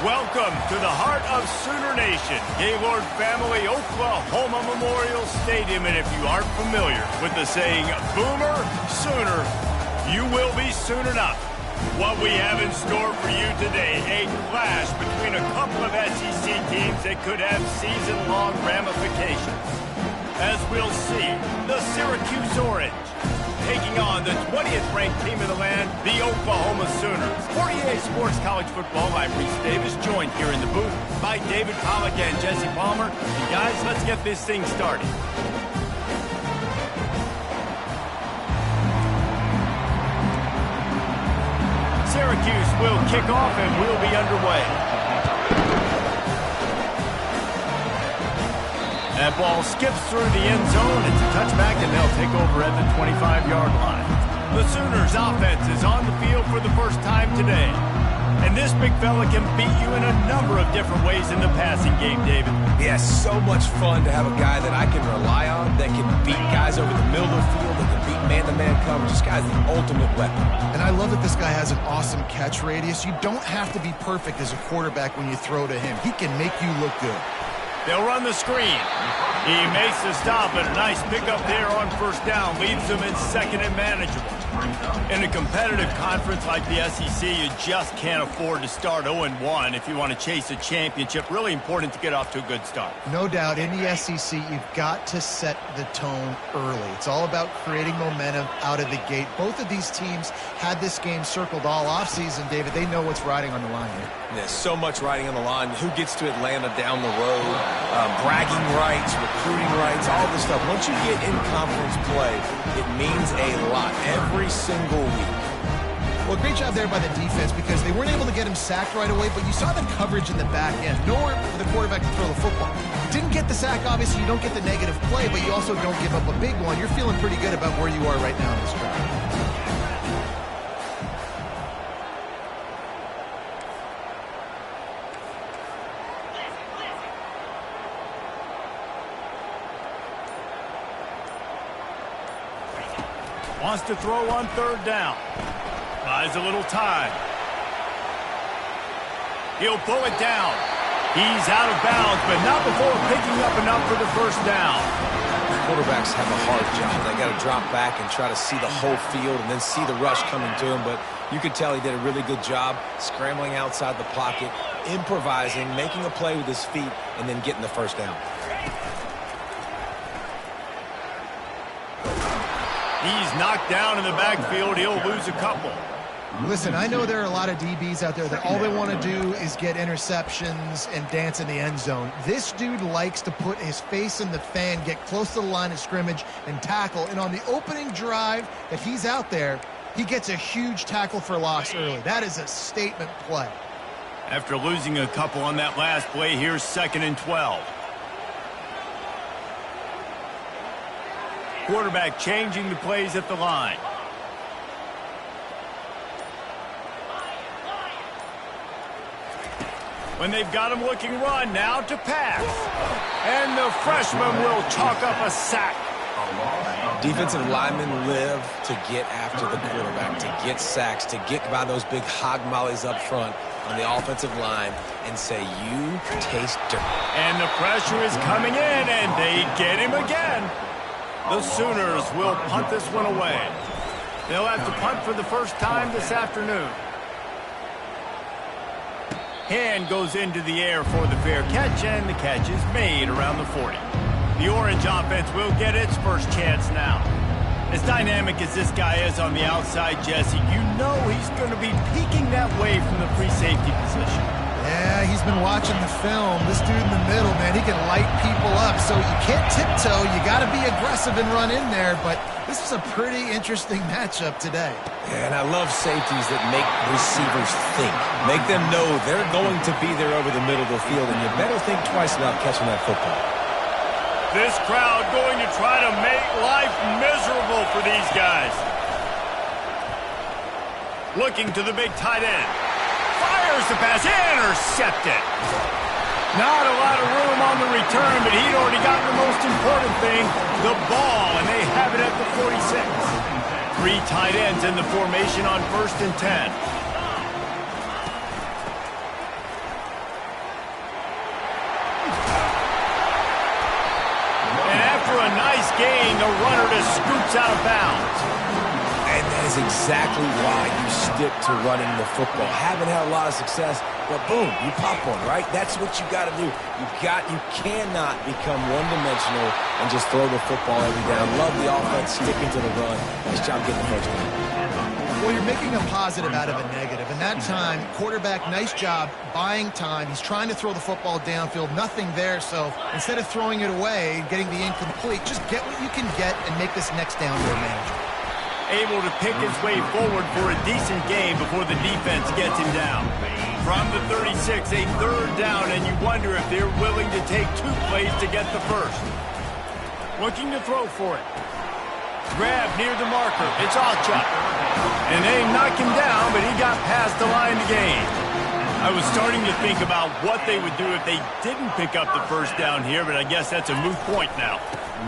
Welcome to the heart of Sooner Nation, Gaylord Family Oklahoma Memorial Stadium. And if you aren't familiar with the saying, Boomer Sooner, you will be soon enough. What we have in store for you today, a clash between a couple of SEC teams that could have season-long ramifications. As we'll see, the Syracuse Orange taking on the 20th ranked team in the land, the Oklahoma Sooners. 48 Sports College Football, I'm Reese Davis, joined here in the booth by David Pollack and Jesse Palmer. And guys, let's get this thing started. Syracuse will kick off and we'll be underway. That ball skips through the end zone. It's a touchback, and they'll take over at the 25-yard line. The Sooners offense is on the field for the first time today. And this big fella can beat you in a number of different ways in the passing game, David. Yeah, so much fun to have a guy that I can rely on, that can beat guys over the middle of the field, that can beat man-to-man coverage. This guy's the ultimate weapon. And I love that this guy has an awesome catch radius. You don't have to be perfect as a quarterback when you throw to him. He can make you look good. They'll run the screen. He makes the stop, and a nice pickup there on first down. Leaves them in second and manageable. In a competitive conference like the SEC, you just can't afford to start 0-1 if you want to chase a championship. Really important to get off to a good start. No doubt, in the SEC, you've got to set the tone early. It's all about creating momentum out of the gate. Both of these teams had this game circled all offseason, David. They know what's riding on the line here. There's so much riding on the line. Who gets to Atlanta down the road? Bragging rights, recruiting rights, all this stuff. Once you get in conference play, it means a lot every single week. Well, great job there by the defense because they weren't able to get him sacked right away, but you saw the coverage in the back end. Nowhere for the quarterback to throw the football. Didn't get the sack, obviously. You don't get the negative play, but you also don't give up a big one. You're feeling pretty good about where you are right now in this drive. Wants to throw on third down. Buys a little time. He'll pull it down. He's out of bounds, but not before picking up enough for the first down. Quarterbacks have a hard job. They got to drop back and try to see the whole field and then see the rush coming to him. But you could tell he did a really good job scrambling outside the pocket, improvising, making a play with his feet, and then getting the first down. He's knocked down in the backfield. He'll lose a couple. Listen, I know there are a lot of DBs out there that all they want to do is get interceptions and dance in the end zone. This dude likes to put his face in the fan, get close to the line of scrimmage, and tackle. And on the opening drive that he's out there, he gets a huge tackle for loss early. That is a statement play. After losing a couple on that last play, here's 2nd and 12. Quarterback changing the plays at the line. When they've got him looking run, now to pass. And the freshman will chalk up a sack. Defensive linemen live to get after the quarterback, to get sacks, to get by those big hog mollies up front on the offensive line and say, you taste dirt. And the pressure is coming in, and they get him again. The Sooners will punt this one away. They'll have to punt for the first time this afternoon. Hand goes into the air for the fair catch, and the catch is made around the 40. The Orange offense will get its first chance now. As dynamic as this guy is on the outside, Jesse, you know he's going to be peeking that way from the free safety position. Yeah, he's been watching the film. This dude in the middle, man, he can light people up. So you can't tiptoe. You got to be aggressive and run in there. But this is a pretty interesting matchup today. Yeah, and I love safeties that make receivers think. Make them know they're going to be there over the middle of the field, and you better think twice about catching that football. This crowd going to try to make life miserable for these guys. Looking to the big tight end. Fires the pass, intercepted. Not a lot of room on the return, but he'd already gotten the most important thing, the ball, and they have it at the 46. 3 tight ends in the formation on 1st and 10. the runner just scoots out of bounds. And that is exactly why you stick to running the football. Haven't had a lot of success, but boom, you pop one, right? That's what you got to do. You cannot become one-dimensional and just throw the football every down. Love the offense, sticking to the run. Nice job getting the first one. Well, you're making a positive out of a negative. And that time, quarterback, nice job buying time. He's trying to throw the football downfield. Nothing there. So instead of throwing it away, getting the incomplete, just get what you can get and make this next down more manageable. Able to pick his way forward for a decent game before the defense gets him down. From the 36, a third down, and you wonder if they're willing to take 2 plays to get the first. Looking to throw for it. Grab near the marker. It's Alchuk. And they knock him down, but he got past the line to gain. I was starting to think about what they would do if they didn't pick up the first down here, but I guess that's a moot point now.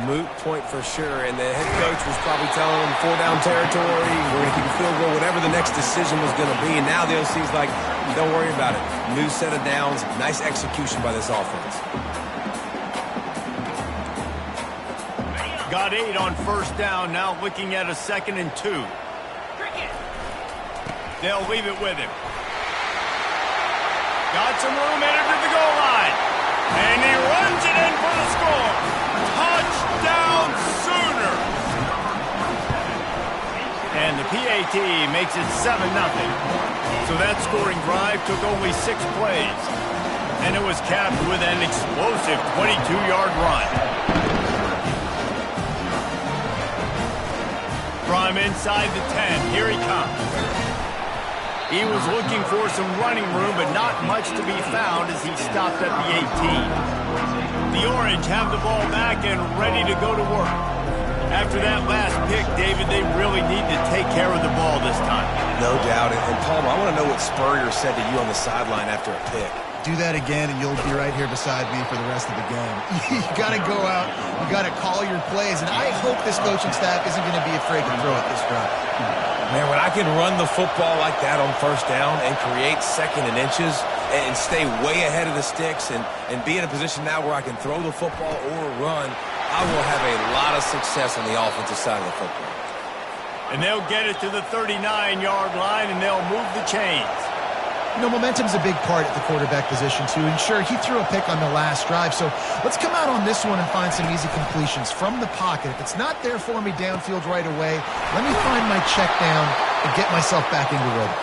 Moot point for sure, and the head coach was probably telling them 4-down territory, we're going to keep a field goal, whatever the next decision was going to be, and now the OC's like, don't worry about it. New set of downs, nice execution by this offense. Got 8 on first down, now looking at a 2nd and 2. They'll leave it with him. Got some room headed to the goal line, and he runs it in for the score. Touchdown, Sooner! And the PAT makes it 7-0. So that scoring drive took only 6 plays. And it was capped with an explosive 22-yard run. From inside the 10, here he comes. He was looking for some running room, but not much to be found as he stopped at the 18. The Orange have the ball back and ready to go to work. After that last pick, David, they really need to take care of the ball this time. No doubt. And Palmer, I want to know what Spurrier said to you on the sideline after a pick. Do that again, and you'll be right here beside me for the rest of the game. You got to go out. You got to call your plays, and I hope this coaching staff isn't going to be afraid to throw it this drive. Man, when I can run the football like that on first down and create 2nd and inches and stay way ahead of the sticks and be in a position now where I can throw the football or run, I will have a lot of success on the offensive side of the football. And they'll get it to the 39-yard line, and they'll move the chains. You know, momentum's a big part at the quarterback position, too. And sure, he threw a pick on the last drive, so let's come out on this one and find some easy completions from the pocket. If it's not there for me downfield right away, let me find my check down and get myself back into rhythm.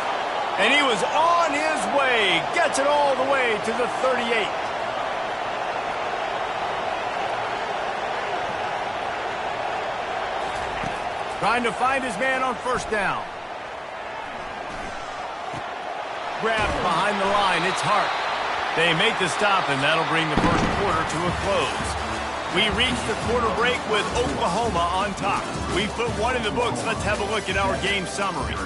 And he was on his way. Gets it all the way to the 38. Trying to find his man on first down. Grabbed behind the line, it's Hart. They make the stop, and that'll bring the first quarter to a close. We reach the quarter break with Oklahoma on top. We've put 1 in the books. Let's have a look at our game summary.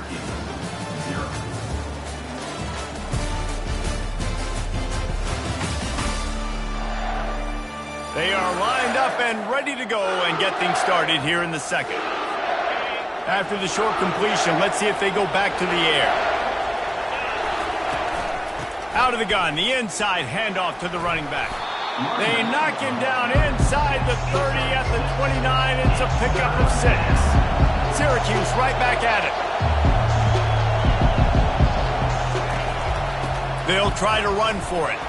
They are lined up and ready to go and get things started here in the second. After the short completion, let's see if they go back to the air. Out of the gun, the inside handoff to the running back. They knock him down inside the 30 at the 29. It's a pickup of 6. Syracuse right back at it. They'll try to run for it.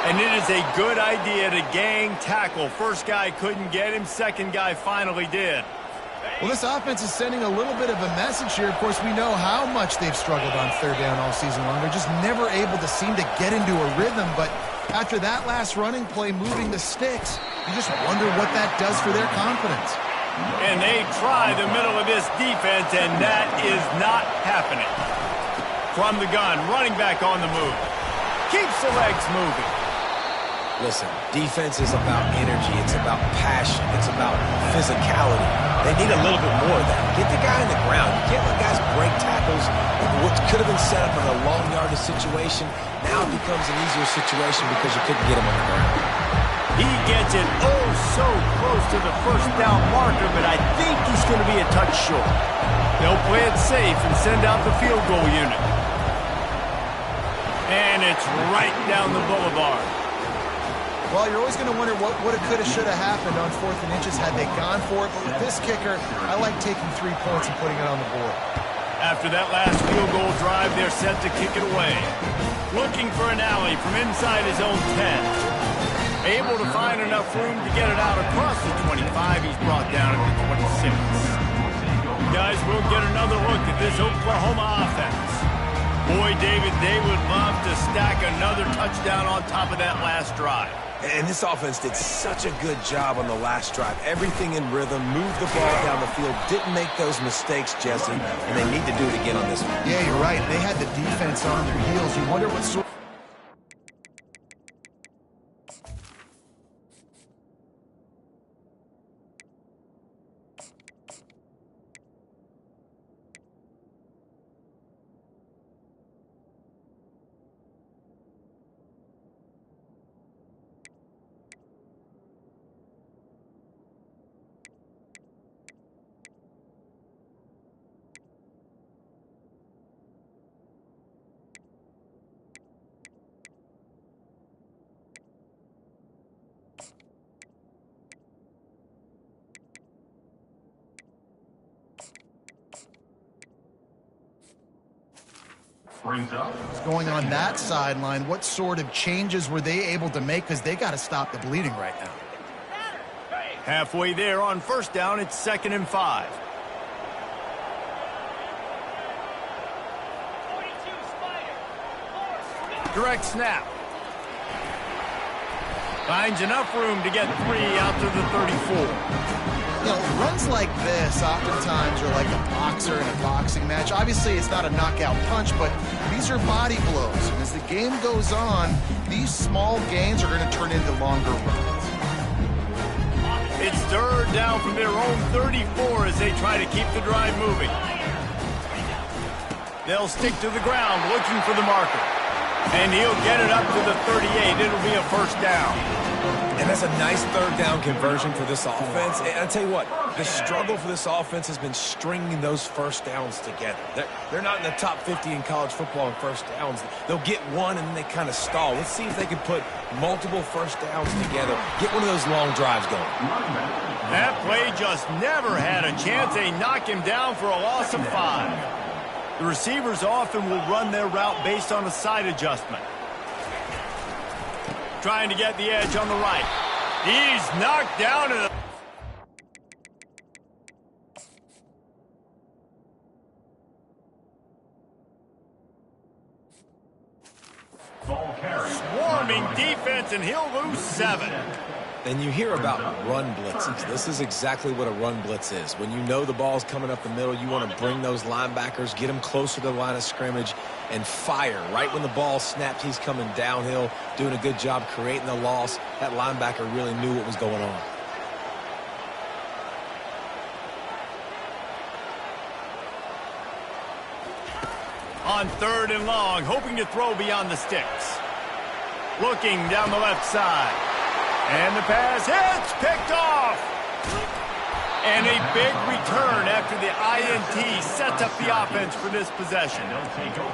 And it is a good idea to gang tackle. First guy couldn't get him. Second guy finally did. Well, this offense is sending a little bit of a message here. Of course, we know how much they've struggled on third down all season long. They're just never able to seem to get into a rhythm. But after that last running play, moving the sticks, you just wonder what that does for their confidence. And they try the middle of this defense, and that is not happening. From the gun, running back on the move. Keeps the legs moving. Listen, defense is about energy. It's about passion. It's about physicality. They need a little bit more of that. Get the guy in the ground. You can't let guys break tackles. What could have been set up in a long yardage situation now becomes an easier situation because you couldn't get him on the ground. He gets it oh so close to the first down marker, but I think he's going to be a touch short. They'll play it safe and send out the field goal unit. And it's right down the boulevard. Well, you're always going to wonder what would have, could have, should have happened on 4th and inches had they gone for it. But with this kicker, I like taking 3 points and putting it on the board. After that last field goal drive, they're set to kick it away. Looking for an alley from inside his own 10. Able to find enough room to get it out across the 25. He's brought down at the 26. Guys, we'll get another look at this Oklahoma offense. Boy, David, they would love to stack another touchdown on top of that last drive. And this offense did such a good job on the last drive. Everything in rhythm, moved the ball down the field, didn't make those mistakes, Jesse, and they need to do it again on this one. Yeah, you're right. They had the defense on their heels. You wonder what sort... What's going on that sideline? What sort of changes were they able to make? Because they got to stop the bleeding right now. Halfway there on first down, it's 2nd and 5. Direct snap. Finds enough room to get 3 out to the 34. You know, runs like this oftentimes are like a boxer in a boxing match. Obviously, it's not a knockout punch, but these are body blows. And as the game goes on, these small gains are going to turn into longer runs. It's 3rd down from their own 34 as they try to keep the drive moving. They'll stick to the ground looking for the marker. And he'll get it up to the 38. It'll be a first down. And that's a nice 3rd down conversion for this offense. And I'll tell you what, the struggle for this offense has been stringing those first downs together. They're not in the top 50 in college football in first downs. They'll get one and then they kind of stall. Let's see if they can put multiple first downs together, get one of those long drives going. That play just never had a chance. They knock him down for a loss of 5. The receivers often will run their route based on a side adjustment. Trying to get the edge on the right. He's knocked down. Swarming defense, and he'll lose 7. And you hear about run blitzes. This is exactly what a run blitz is. When you know the ball's coming up the middle, you want to bring those linebackers, get them closer to the line of scrimmage, and fire. Right when the ball snapped, he's coming downhill, doing a good job creating the loss. That linebacker really knew what was going on. On 3rd and long, hoping to throw beyond the sticks. Looking down the left side. And the pass hits, picked off. And a big return after the INT sets up the offense for this possession.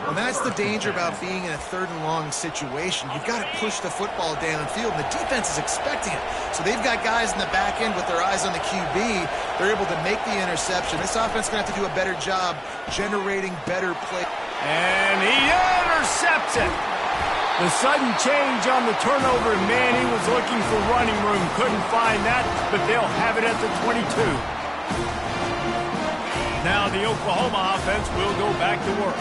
Well, that's the danger about being in a 3rd and long situation. You've got to push the football downfield, and the defense is expecting it. So they've got guys in the back end with their eyes on the QB. They're able to make the interception. This offense is going to have to do a better job generating better play. And he intercepts it. The sudden change on the turnover, and man, he was looking for running room. Couldn't find that, but they'll have it at the 22. Now the Oklahoma offense will go back to work.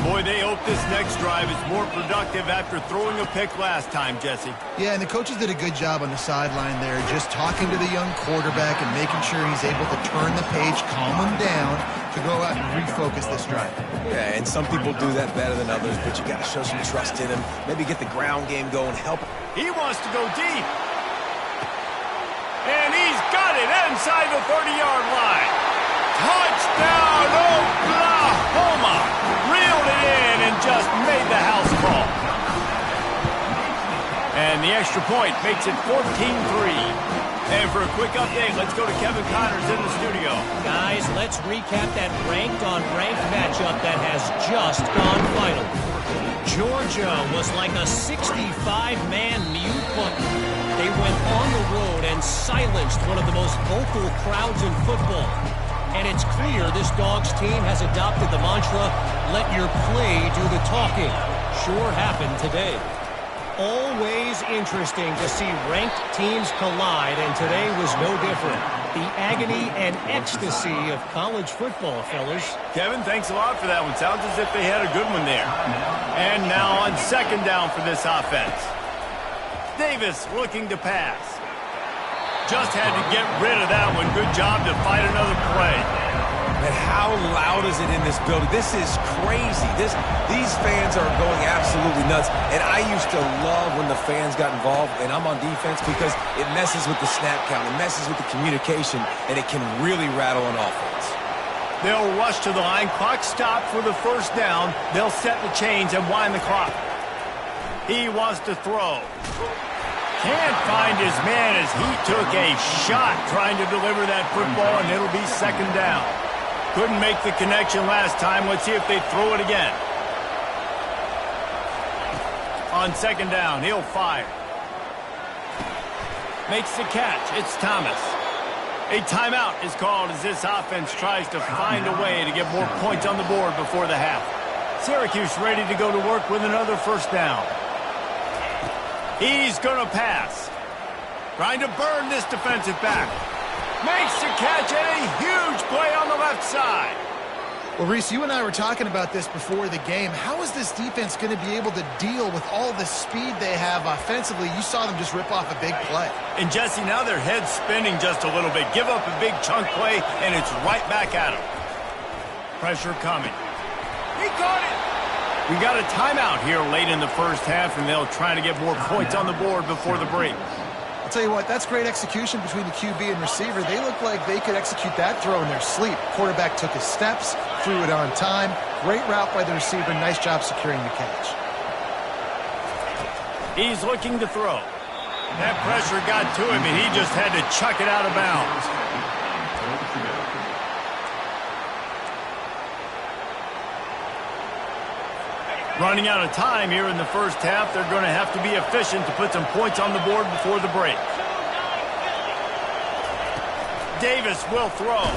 Boy, they hope this next drive is more productive after throwing a pick last time, Jesse. Yeah, and the coaches did a good job on the sideline there, just talking to the young quarterback and making sure he's able to turn the page, calm him down, to go out and refocus this drive. Yeah, and some people do that better than others, but you got to show some trust in him. Maybe get the ground game going, help. He wants to go deep. And he's got it inside the 30-yard line. Touchdown, Oklahoma! Reeled it in and just made the house call. And the extra point makes it 14-3. And for a quick update, let's go to Kevin Connors in the studio. Guys, let's recap that ranked-on-ranked matchup that has just gone final. Georgia was like a 65-man mute button. They went on the road and silenced one of the most vocal crowds in football. And it's clear this Dogs team has adopted the mantra, let your play do the talking. Sure happened today. Always interesting to see ranked teams collide, and today was no different. The agony and ecstasy of college football, fellas. Kevin, thanks a lot for that one. Sounds as if they had a good one there. And now on second down for this offense. Davis looking to pass. Just had to get rid of that one. Good job to fight another play. And how loud is it in this building? This is crazy. These fans are going absolutely nuts. And I used to love when the fans got involved, and I'm on defense, because it messes with the snap count. It messes with the communication, and it can really rattle an offense. They'll rush to the line. Clock stopped for the first down. They'll set the chains and wind the clock. He wants to throw. Can't find his man as he took a shot trying to deliver that football, and it'll be second down. Couldn't make the connection last time. Let's see if they throw it again. On second down, he'll fire. Makes the catch. It's Thomas. A timeout is called as this offense tries to find a way to get more points on the board before the half. Syracuse ready to go to work with another first down. He's going to pass. Trying to burn this defensive back. Makes the catch, and a huge play on the left side. Well, Reese, you and I were talking about this before the game. How is this defense going to be able to deal with all the speed they have offensively? You saw them just rip off a big play. And, Jesse, now their head's spinning just a little bit. Give up a big chunk play, and it's right back at them. Pressure coming. He caught it. We got a timeout here late in the first half, and they'll try to get more points on the board before the break. I'll tell you what, that's great execution between the QB and receiver. They look like they could execute that throw in their sleep. Quarterback took his steps, threw it on time. Great route by the receiver. Nice job securing the catch. He's looking to throw. That pressure got to him, and he just had to chuck it out of bounds. Running out of time here in the first half. They're going to have to be efficient to put some points on the board before the break. Davis will throw.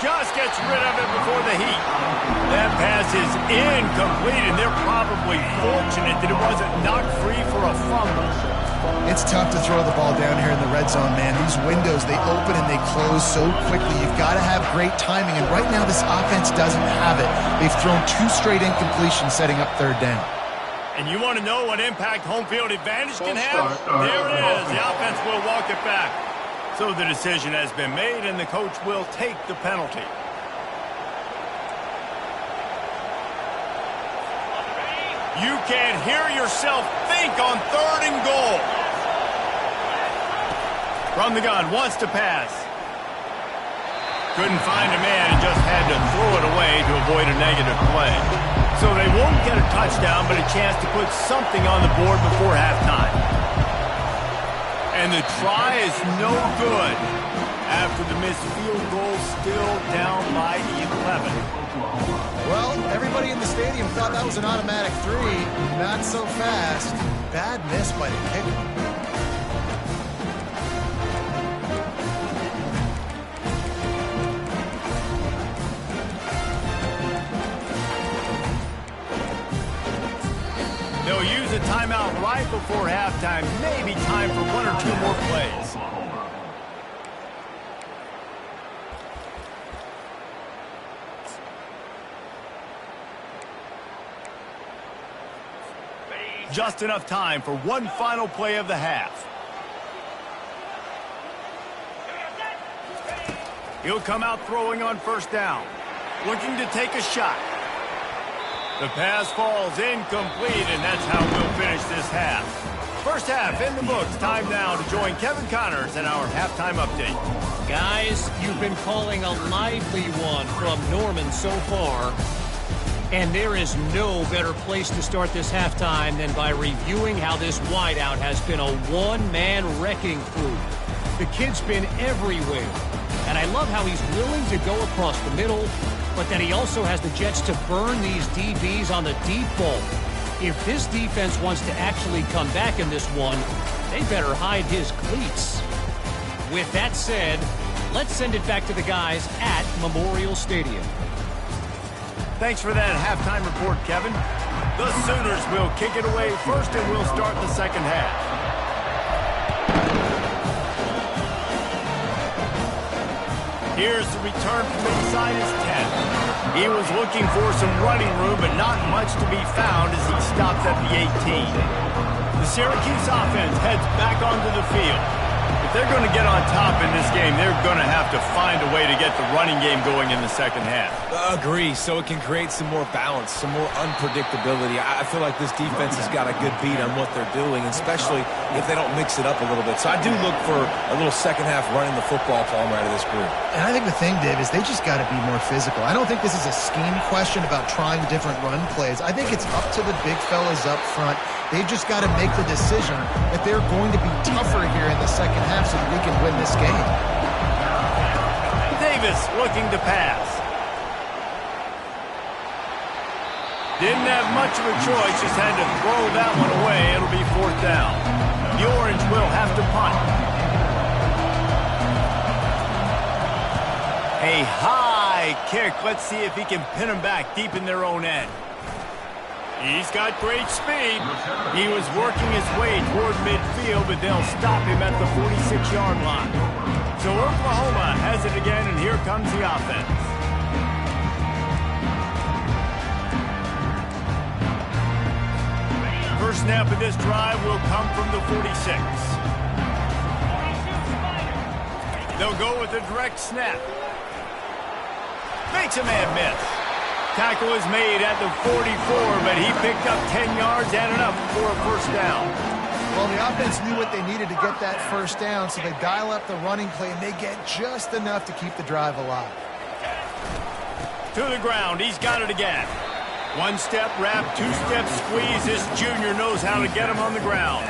Just gets rid of it before the heat. That pass is incomplete, and they're probably fortunate that it wasn't knocked free for a fumble. It's tough to throw the ball down here in the red zone, man. These windows, they open and they close so quickly. You've got to have great timing, and right now this offense doesn't have it. They've thrown 2 straight incompletions setting up third down. And you want to know what impact home field advantage can have? There it is. The offense will walk it back. So the decision has been made, and the coach will take the penalty. You can't hear yourself think on third and goal. From the gun, wants to pass. Couldn't find a man and just had to throw it away to avoid a negative play. So they won't get a touchdown, but a chance to put something on the board before halftime. And the try is no good after the missed field goal, still down by 11. Well, everybody in the stadium thought that was an automatic 3. Not so fast. Bad miss by the kicker. They'll use a timeout right before halftime. Maybe time for 1 or 2 more plays. Just enough time for one final play of the half. He'll come out throwing on first down. Looking to take a shot. The pass falls incomplete, and that's how we'll finish this half. First half in the books. Time now to join Kevin Connors in our halftime update. Guys, you've been calling a lively one from Norman so far. And there is no better place to start this halftime than by reviewing how this wideout has been a one-man wrecking crew. The kid's been everywhere. And I love how he's willing to go across the middle, but that he also has the Jets to burn these DBs on the deep ball. If this defense wants to actually come back in this one, they better hide his cleats. With that said, let's send it back to the guys at Memorial Stadium. Thanks for that halftime report, Kevin. The Sooners will kick it away first, and we'll start the second half. Here's the return from inside his 10. He was looking for some running room, but not much to be found as he stops at the 18. The Syracuse offense heads back onto the field. If they're going to get on top in this game, they're going to have to find a way to get the running game going in the second half. Agree, so it can create some more balance, some more unpredictability. I feel like this defense has got a good beat on what they're doing, especially if they don't mix it up a little bit. So I do look for a little second half running the football palm out of this group. And I think the thing, Dave, is they just got to be more physical. I don't think this is a scheme question about trying different run plays. I think it's up to the big fellas up front. They've just got to make the decision that they're going to be tougher here in the second half so that we can win this game. Davis looking to pass. Didn't have much of a choice, just had to throw that one away. It'll be fourth down. The Orange will have to punt. A high kick. Let's see if he can pin them back deep in their own end. He's got great speed. He was working his way toward midfield, but they'll stop him at the 46-yard line. So Oklahoma has it again, and here comes the offense. First snap of this drive will come from the 46. They'll go with a direct snap. Makes a man miss. Tackle is made at the 44, but he picked up 10 yards and enough for a first down. Well, the offense knew what they needed to get that first down, so they dial up the running play, and they get just enough to keep the drive alive. To the ground. He's got it again. One step wrap, two step squeeze. This junior knows how to get him on the ground.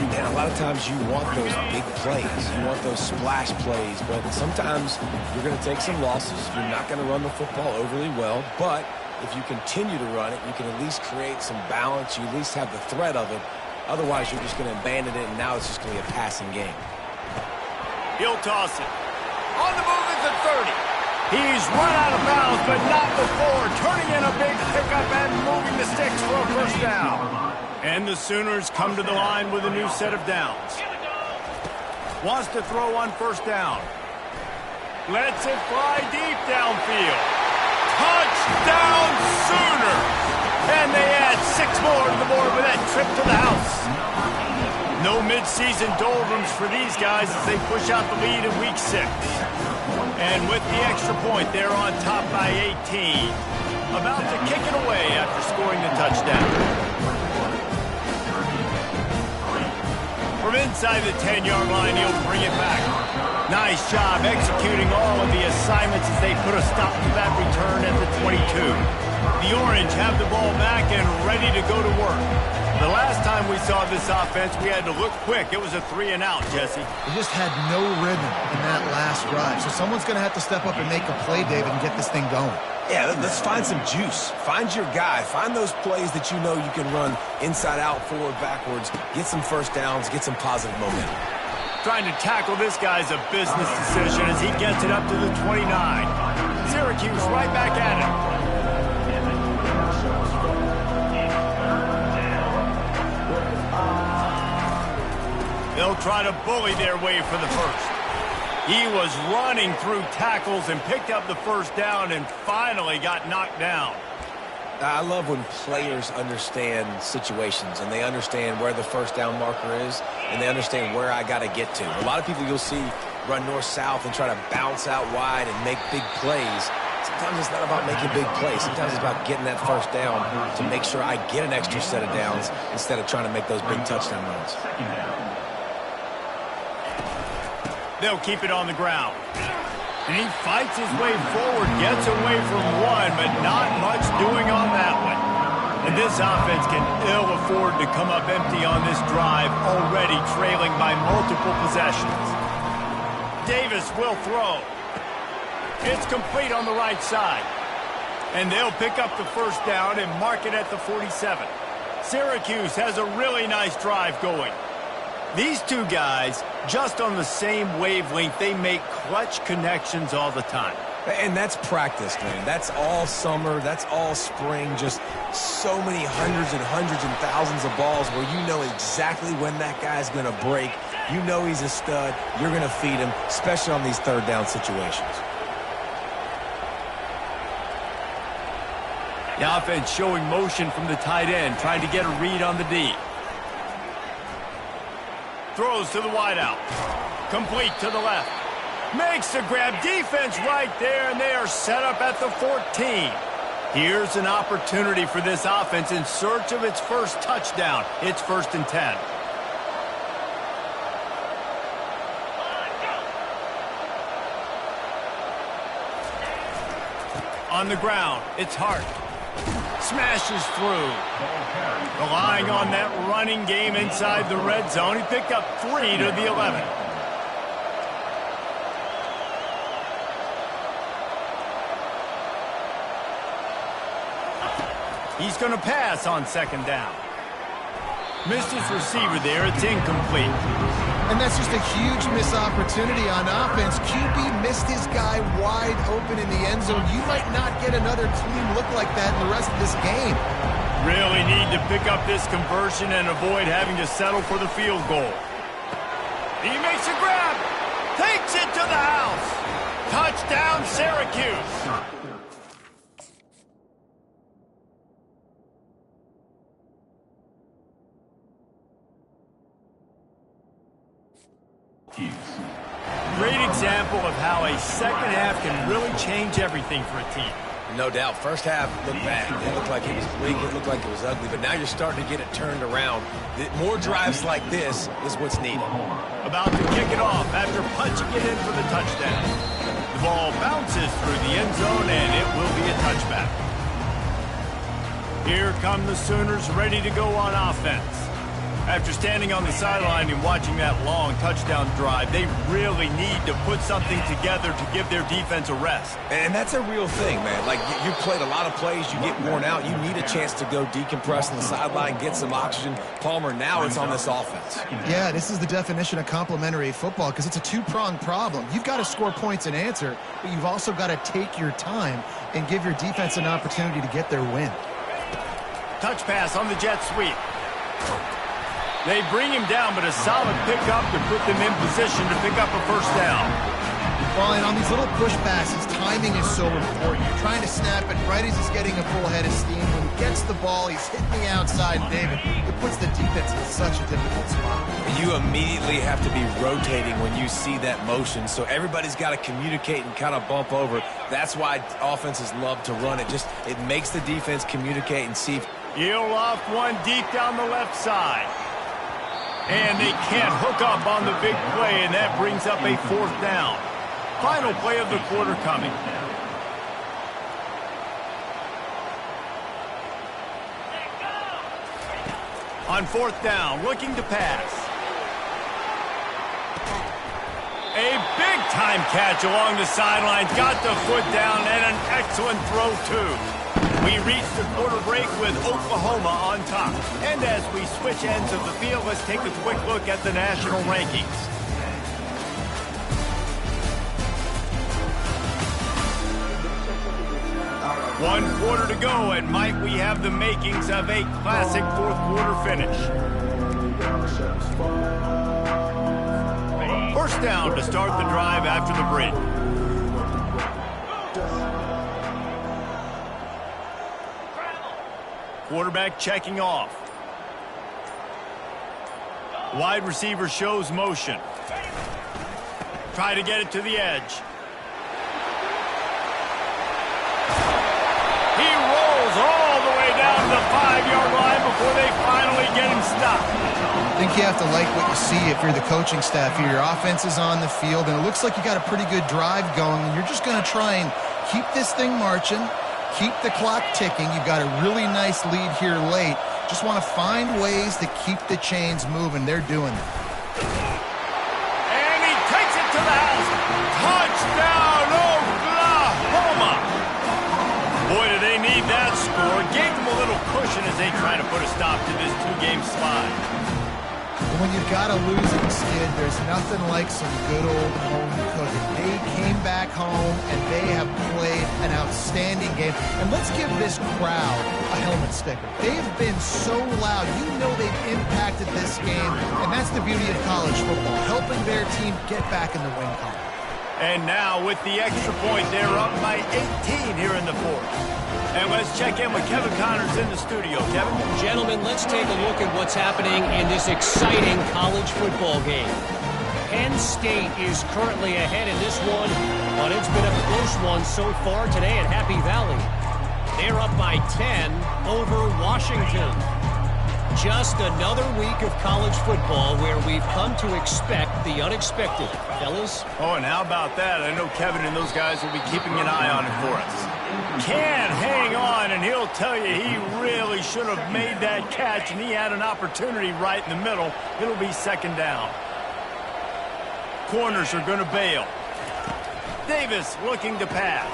And a lot of times you want those big plays. You want those splash plays, but sometimes you're going to take some losses. You're not going to run the football overly well, but if you continue to run it, you can at least create some balance. You at least have the threat of it. Otherwise, you're just going to abandon it, and now it's just going to be a passing game. He'll toss it. On the move at the 30. He's run out of bounds, but not before. Turning in a big pickup and moving the sticks for a first down. And the Sooners come to the line with a new set of downs. Wants to throw on first down. Lets it fly deep downfield. Touchdown Sooners! And they add 6 more to the board with that trip to the house. No midseason doldrums for these guys as they push out the lead in week 6. And with the extra point, they're on top by 18. About to kick it away after scoring the touchdown. From inside the 10-yard line, he'll bring it back. Nice job executing all of the assignments as they put a stop to that return at the 22. The Orange have the ball back and ready to go to work. The last time we saw this offense, we had to look quick. It was a 3-and-out, Jesse. They just had no rhythm in that last drive. So someone's going to have to step up and make a play, David, and get this thing going. Yeah, let's find some juice. Find your guy. Find those plays that you know you can run inside out, forward, backwards. Get some first downs. Get some positive momentum. Trying to tackle this guy's a business decision as he gets it up to the 29. Syracuse right back at it. They'll try to bully their way for the first. He was running through tackles and picked up the first down and finally got knocked down. I love when players understand situations and they understand where the first down marker is and they understand where I got to get to. A lot of people you'll see run north-south and try to bounce out wide and make big plays. Sometimes it's not about making big plays. Sometimes it's about getting that first down to make sure I get an extra set of downs instead of trying to make those big touchdown runs. They'll keep it on the ground. And he fights his way forward, gets away from one, but not much doing on that one. And this offense can ill afford to come up empty on this drive, already trailing by multiple possessions. Davis will throw. It's complete on the right side. And they'll pick up the first down and mark it at the 47. Syracuse has a really nice drive going. These two guys, just on the same wavelength, they make clutch connections all the time. And that's practice, man. That's all summer. That's all spring. Just so many hundreds and thousands of balls where you know exactly when that guy's going to break. You know he's a stud. You're going to feed him, especially on these third down situations. The offense showing motion from the tight end, trying to get a read on the D. Throws to the wideout. Complete to the left. Makes the grab. Defense right there, and they are set up at the 14. Here's an opportunity for this offense in search of its first touchdown. It's 1st and 10. On the ground, it's Hart. Smashes through. Relying on that running game inside the red zone. He picked up 3 to the 11. He's going to pass on 2nd down. Missed his receiver there. It's incomplete. And that's just a huge missed opportunity on offense. QB missed his guy wide open in the end zone. You might not get another clean look like that in the rest of this game. Really need to pick up this conversion and avoid having to settle for the field goal. He makes a grab. Takes it to the house. Touchdown, Syracuse. Great example of how a second half can really change everything for a team. No doubt. First half looked bad. It looked like it was bleak. It looked like it was ugly. But now you're starting to get it turned around. More drives like this is what's needed. About to kick it off after punching it in for the touchdown. The ball bounces through the end zone, and it will be a touchback. Here come the Sooners ready to go on offense. After standing on the sideline and watching that long touchdown drive, they really need to put something together to give their defense a rest. And that's a real thing, man. Like, you played a lot of plays, you get worn out, you need a chance to go decompress on the sideline, get some oxygen. Palmer, now it's on this offense. Yeah, this is the definition of complementary football because it's a two-pronged problem. You've got to score points and answer, but you've also got to take your time and give your defense an opportunity to get their win. Touch pass on the jet sweep. They bring him down, but a solid pickup to put them in position to pick up a 1st down. Well, and on these little push passes, timing is so important. You're trying to snap it right as he's getting a full head of steam. When he gets the ball, he's hitting the outside, David. It puts the defense in such a difficult spot. You immediately have to be rotating when you see that motion, so everybody's got to communicate and kind of bump over. That's why offenses love to run it. It makes the defense communicate and see. He'll loft one deep down the left side. And they can't hook up on the big play, and that brings up a 4th down. Final play of the quarter coming. On 4th down, looking to pass. A big-time catch along the sidelines. Got the foot down, and an excellent throw, too. We reach the quarter break with Oklahoma on top. And as we switch ends of the field, let's take a quick look at the national rankings. One quarter to go, and might we have the makings of a classic 4th quarter finish. 1st down to start the drive after the break. Quarterback checking off. Wide receiver shows motion. Try to get it to the edge. He rolls all the way down to the 5-yard line before they finally get him stopped. I think you have to like what you see if you're the coaching staff here. Your offense is on the field, and it looks like you got a pretty good drive going, and you're just going to try and keep this thing marching. Keep the clock ticking. You've got a really nice lead here late. Just want to find ways to keep the chains moving. They're doing it. And he takes it to the house. Touchdown, Oklahoma. Boy, do they need that score. Gave them a little cushion as they try to put a stop to this two-game slide. When you've got a losing skid, there's nothing like some good old home cooking. They came back home, and they have played an outstanding game. And let's give this crowd a helmet sticker. They've been so loud. You know they've impacted this game, and that's the beauty of college football, helping their team get back in the win column. And now with the extra point, they're up by 18 here in the fourth. And let's check in with Kevin Connors in the studio. Kevin? Gentlemen, let's take a look at what's happening in this exciting college football game. Penn State is currently ahead in this one, but it's been a close one so far today at Happy Valley. They're up by 10 over Washington. Just another week of college football where we've come to expect the unexpected. Fellas? Oh, and how about that? I know Kevin and those guys will be keeping an eye on it for us. Can hang on, and he'll tell you he really should have made that catch, and he had an opportunity right in the middle. It'll be second down. Corners are going to bail. Davis looking to pass.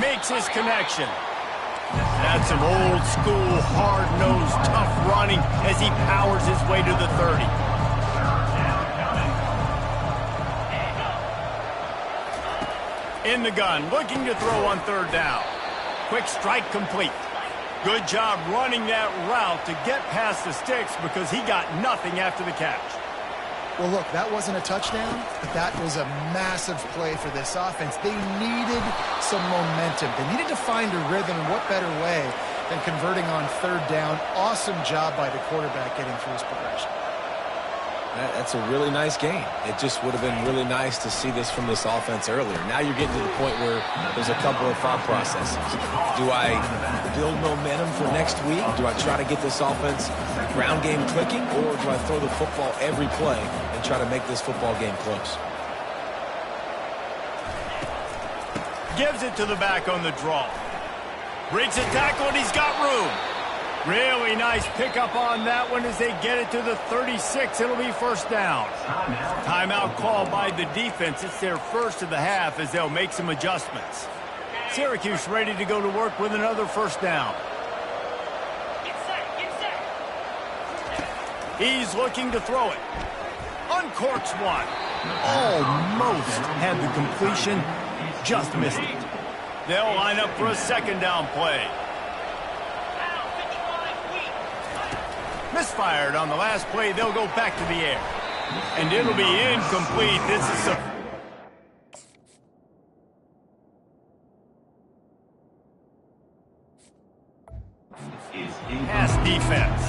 Makes his connection. That's some old-school, hard-nosed, tough running as he powers his way to the 30. In the gun, looking to throw on third down. Quick strike complete. Good job running that route to get past the sticks because he got nothing after the catch. Well, look, that wasn't a touchdown, but that was a massive play for this offense. They needed some momentum. They needed to find a rhythm, and what better way than converting on third down. Awesome job by the quarterback getting through his progression. That's a really nice game. It just would have been really nice to see this from this offense earlier. Now you're getting to the point where there's a couple of thought processes. Do I build momentum for next week? Do I try to get this offense ground game clicking? Or do I throw the football every play and try to make this football game close? Gives it to the back on the draw. Breaks a tackle, and he's got room. Really nice pickup on that one as they get it to the 36. It'll be first down. Timeout called by the defense. It's their first of the half as they'll make some adjustments. Syracuse ready to go to work with another first down. He's looking to throw it. Uncorks one. Almost had the completion. Just missed it. They'll line up for a second down play. Misfired on the last play. They'll go back to the air. And it'll be incomplete. This is a... pass defense.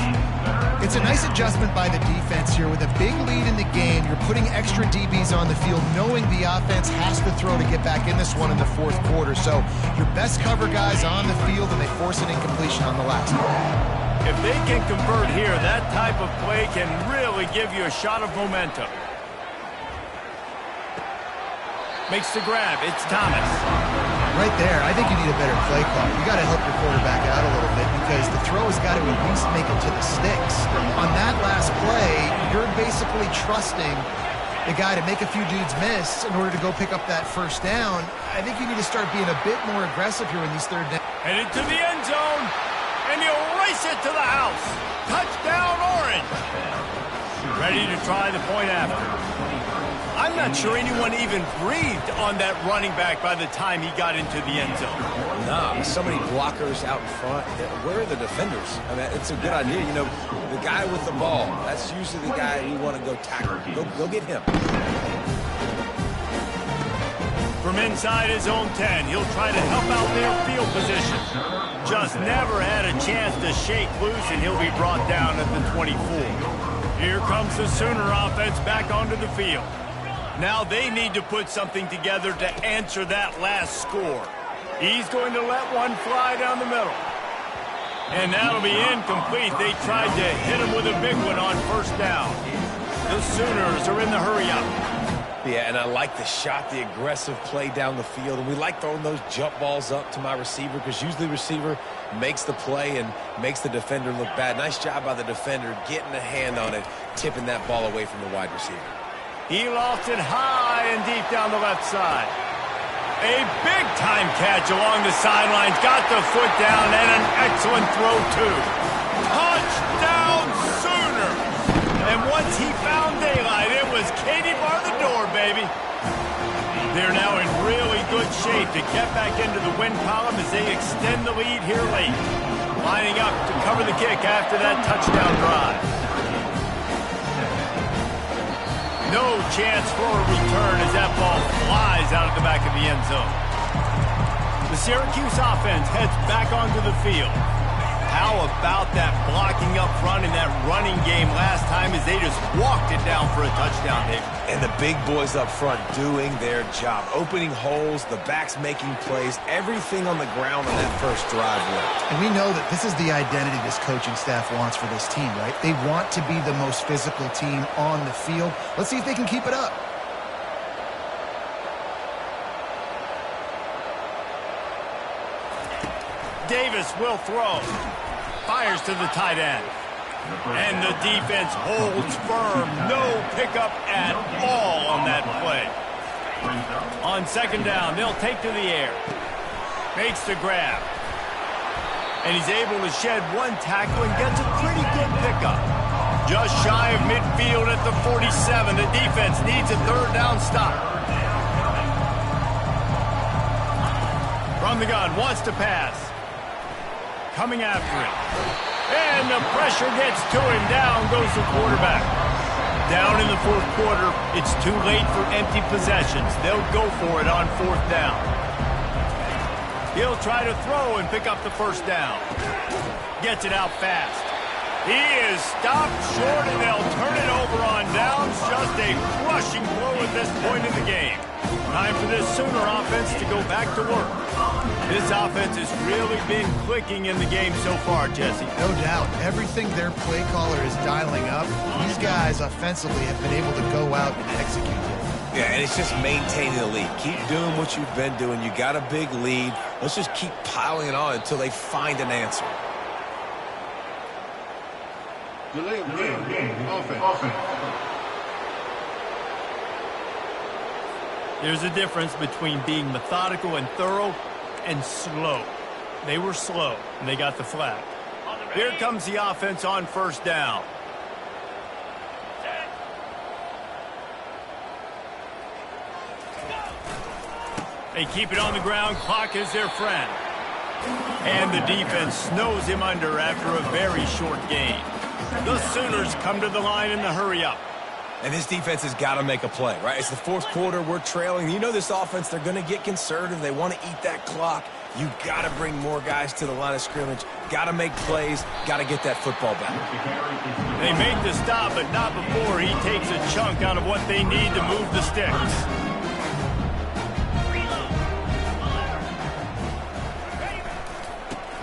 It's a nice adjustment by the defense here. With a big lead in the game, you're putting extra DBs on the field, knowing the offense has to throw to get back in this one in the fourth quarter. So your best cover guys on the field, and they force an incompletion on the last one. If they can convert here, that type of play can really give you a shot of momentum. Makes the grab. It's Thomas. Right there, I think you need a better play call. You got to help your quarterback out a little bit because the throw has got to at least make it to the sticks. On that last play, you're basically trusting the guy to make a few dudes miss in order to go pick up that first down. I think you need to start being a bit more aggressive here in these third downs. Headed to the end zone. And he'll race it to the house. Touchdown, Orange. Ready to try the point after. I'm not sure anyone even breathed on that running back by the time he got into the end zone. No, so many blockers out in front. Where are the defenders? I mean, it's a good idea. You know, the guy with the ball, that's usually the guy you want to go tackle. Go get him. From inside his own 10, he'll try to help out their field position. Just never had a chance to shake loose, and he'll be brought down at the 24. Here comes the Sooner offense back onto the field. Now they need to put something together to answer that last score. He's going to let one fly down the middle. And that'll be incomplete. They tried to hit him with a big one on first down. The Sooners are in the hurry-up. Yeah, and I like the shot, the aggressive play down the field. And we like throwing those jump balls up to my receiver because usually the receiver makes the play and makes the defender look bad. Nice job by the defender getting a hand on it, tipping that ball away from the wide receiver. He lost it high and deep down the left side. A big-time catch along the sidelines. Got the foot down and an excellent throw, too. shape to get back into the win column as they extend the lead here late. Lining up to cover the kick after that touchdown drive. No chance for a return as that ball flies out of the back of the end zone. The Syracuse offense heads back onto the field. How about that blocking up front in that running game last time as they just walked it down for a touchdown, David? And the big boys up front doing their job. Opening holes, the backs making plays, everything on the ground on that first drive worked. And we know that this is the identity this coaching staff wants for this team, right? They want to be the most physical team on the field. Let's see if they can keep it up. Davis will throw. Fires to the tight end. And the defense holds firm. No pickup at all on that play. On second down, they'll take to the air. Makes the grab. And he's able to shed one tackle and gets a pretty good pickup. Just shy of midfield at the 47. The defense needs a third down stop. From the gun, wants to pass. Coming after it. And the pressure gets to him. Down goes the quarterback. Down in the fourth quarter, it's too late for empty possessions. They'll go for it on fourth down. He'll try to throw and pick up the first down. Gets it out fast. He is stopped short, and they'll turn it over on downs. Just a crushing blow at this point in the game. Time for this Sooner offense to go back to work. This offense has really been clicking in the game so far, Jesse. No doubt. Everything their play caller is dialing up, these guys offensively have been able to go out and execute it. Yeah, and it's just maintaining the lead. Keep doing what you've been doing. You got a big lead. Let's just keep piling it on until they find an answer. Delay of game. Offense. There's a difference between being methodical and thorough and slow. They were slow, and they got the flag. Here comes the offense on first down. They keep it on the ground. Clock is their friend. And the defense snows him under after a very short gain. The Sooners come to the line in the hurry-up. And this defense has got to make a play, right? It's the fourth quarter. We're trailing. You know this offense, they're going to get conservative. They want to eat that clock. You got to bring more guys to the line of scrimmage. Got to make plays. Got to get that football back. They make the stop, but not before he takes a chunk out of what they need to move the sticks.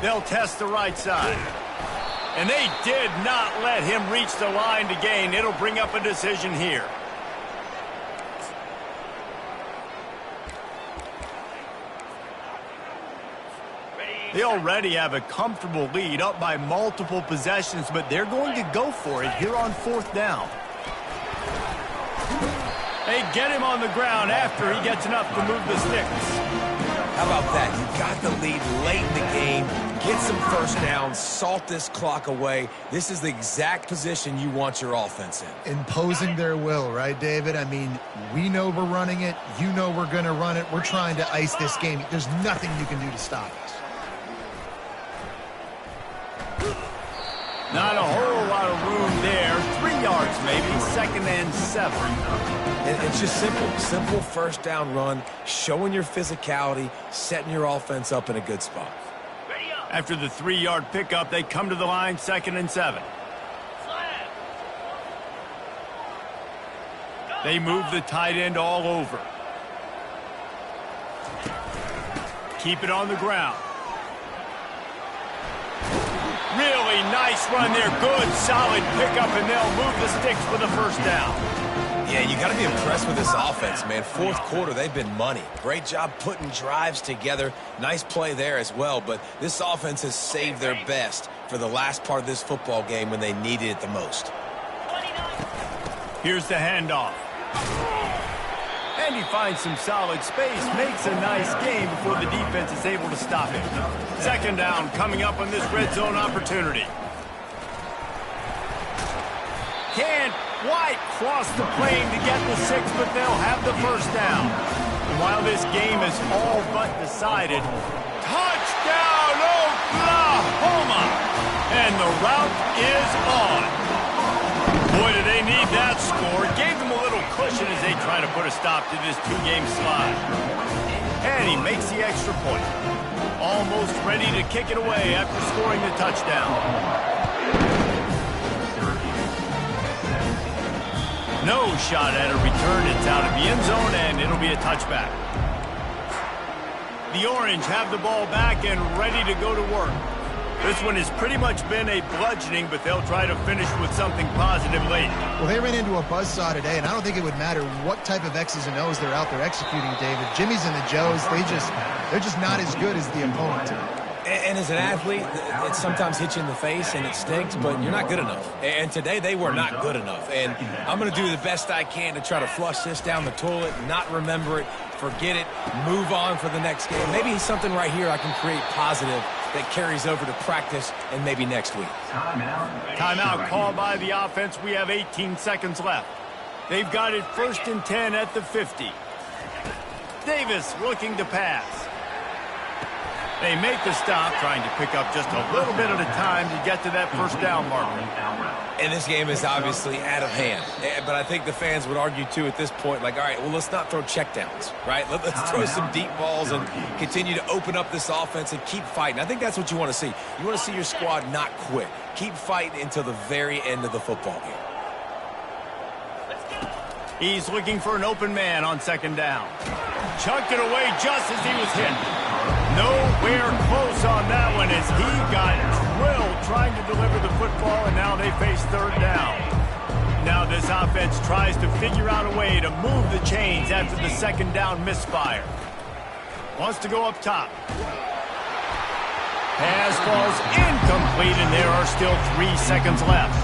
They'll test the right side. And they did not let him reach the line to gain. It'll bring up a decision here. They already have a comfortable lead, up by multiple possessions, but they're going to go for it here on fourth down. They get him on the ground after he gets enough to move the sticks. How about that? You got the lead late in the game. Get some first downs. Salt this clock away. This is the exact position you want your offense in. Imposing their will, right, David? I mean, we know we're running it. You know we're going to run it. We're trying to ice this game. There's nothing you can do to stop us. Not a whole lot of room there. 3 yards maybe, 2nd and 7. It's just simple first down run, showing your physicality, setting your offense up in a good spot. After the 3-yard pickup, they come to the line, 2nd and 7. They move the tight end all over. Keep it on the ground. Really nice run there. Good, solid pickup, and they'll move the sticks for the first down. Yeah, you got to be impressed with this offense, man. Fourth quarter, they've been money. Great job putting drives together. Nice play there as well, but this offense has saved their best for the last part of this football game when they needed it the most. Here's the handoff. And he finds some solid space, makes a nice gain before the defense is able to stop him. 2nd down coming up on this red zone opportunity. Can't quite cross the plane to get the 6, but they'll have the first down. And while this game is all but decided, touchdown Oklahoma! And the route is on. Boy, do they need that score. Gave them a little cushion as they try to put a stop to this two-game slide. And he makes the extra point. Almost ready to kick it away after scoring the touchdown. No shot at a return. It's out of the end zone, and it'll be a touchback. The Orange have the ball back and ready to go to work. This one has pretty much been a bludgeoning, but they'll try to finish with something positive late. Well, they ran into a buzzsaw today, and I don't think it would matter what type of X's and O's they're out there executing, David. Jimmy's and the Joes, they're just not as good as the opponent. And as an athlete, it sometimes hits you in the face and it stinks, but you're not good enough. And today they were not good enough. And I'm going to do the best I can to try to flush this down the toilet, not remember it, forget it, move on for the next game. Maybe something right here I can create positive that carries over to practice and maybe next week. Timeout called by the offense. We have 18 seconds left. They've got it 1st and 10 at the 50. Davis looking to pass. They make the stop, trying to pick up just a little bit at a time to get to that first down marker. And this game is obviously out of hand. But I think the fans would argue, too, at this point, like, all right, well, let's not throw checkdowns, right? Let's throw some deep balls and continue to open up this offense and keep fighting. I think that's what you want to see. You want to see your squad not quit. Keep fighting until the very end of the football game. He's looking for an open man on 2nd down. Chucked it away just as he was hit. Nowhere close on that one as he got drilled trying to deliver the football, and now they face 3rd down. Now this offense tries to figure out a way to move the chains after the 2nd down misfire. Wants to go up top. Pass falls incomplete, and there are still 3 seconds left.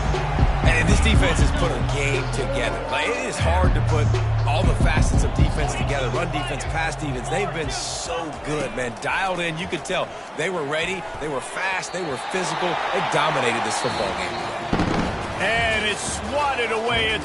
And this defense has put a game together. Like, it is hard to put all the facets of defense together. Run defense, pass defense. They've been so good, man. Dialed in. You could tell they were ready. They were fast. They were physical. They dominated this football game. And it's swatted away. It's